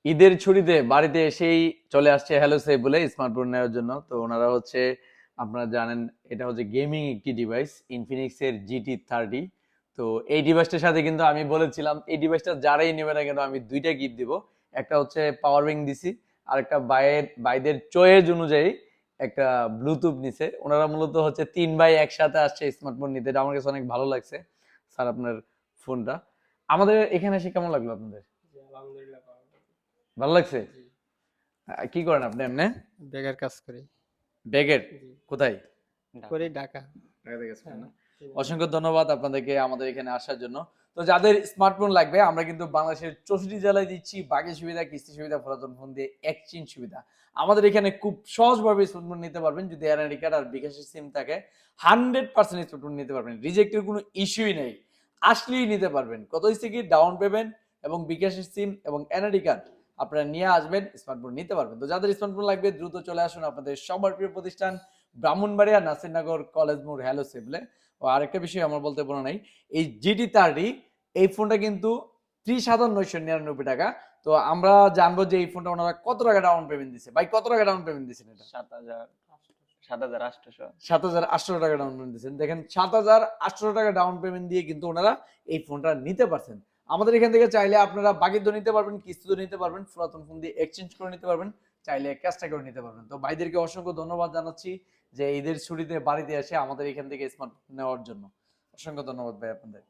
ঈদের ছুটিতে বাড়িতে এসেই চলে আসছে হ্যালো সেভ বলে স্মার্টফোন নেওয়ার জন্য। তো ওনারা হচ্ছে, আপনারা জানেন, এটা হচ্ছে গেমিং একটি ডিভাইস, ইনফিনিক্স এর GT30। তো এই ডিভাইসটার সাথে কিন্তু আমি বলেছিলাম এই ডিভাইসটা যারাই নেবে না কেন আমি দুইটা গিফট দিব। একটা হচ্ছে পাওয়ার ব্যাংক দিছি, আর একটা বাইদের চয়েস অনুযায়ী একটা ব্লুটুথ নিছে। ওনারা মূলত হচ্ছে 3 ভাই একসাথে আসছে স্মার্টফোন নিতে, এটা আমার কাছে অনেক ভালো লাগছে। স্যার, আপনার ফোনটা আমাদের এখানে এসে কেমন লাগলো আপনাদের? আলহামদুলিল্লাহ ভালো। ভালো লাগছে? জি। কি করেন আপনি এমনি? বেকার কাজ করি। ব্যাগের জি। কোথায়? করি ঢাকা। ঢাকাতে কাজ করেন হ্যাঁ। না? সেখানে। অসংখ্য ধন্যবাদ আপনাদেরকে আমাদের এখানে আসার জন্য। তো যাদের স্মার্টফোন লাগবে, আমরা কিন্তু বাংলাদেশের 64 জেলায় দিচ্ছি বাকি সুবিধা, কিস্তি সুবিধা, পুরাতন ফোন দিয়ে এক্সচেঞ্জ সুবিধা। আমাদের এখানে খুব সহজভাবে স্মার্টফোন নিতে পারবেন যদি এনআইডি কার্ড আর বিকাশের সিম থাকে। 100% স্মার্টফোন নিতে পারবেন, রিজেক্টের কোনো ইস্যুই নেই। আসলেই নিতে পারবেন। কত হচ্ছে কি, ডাউন পেমেন্ট এবং বিকাশের সিম এবং এনআইডি কার্ড আপনারা নিয়ে আসবেন, স্মার্টফোন নিতে পারবেন। তো যাদের স্মার্টফোন লাগবে দ্রুত চলে আসুন আপনাদের সবার প্রিয় প্রতিষ্ঠান ব্রাহ্মণবাড়িয়া নাসিরনগর কলেজ মোড় হ্যালো সেভলে। ও আরেকটা বিষয় আমার বলতে বলা নাই, এই GT30 এই ফোনটা কিন্তু 30,999 টাকা। তো আমরা জানবো যে এই ফোনটা ওনারা কত টাকা ডাউন পেমেন্ট দিছে। ভাই, কত টাকা ডাউন পেমেন্ট দিছেন? এটা 7,000, 7,800। 7,800 টাকা ডাউন পেমেন্ট দিচ্ছেন। দেখেন, 7,800 টাকা ডাউন পেমেন্ট দিয়ে কিন্তু ওনারা এই ফোনটা নিতে পারছেন। আমাদের এখান থেকে চাইলে আপনারা বাকিতে নিতে পারবেন, কিস্তিতে নিতে পারবেন, পুরাতন ফোন দিয়ে এক্সচেঞ্জ করে নিতে পারবেন, চাইলে ক্যাশটা করে নিতে পারবেন। তো ভাইদেরকে অসংখ্য ধন্যবাদ জানাচ্ছি যে ঈদের ছুটিতে বাড়িতে এসে আমাদের এখান থেকে স্মার্টফোন নেওয়ার জন্য। অসংখ্য ধন্যবাদ ভাই আপনাদের।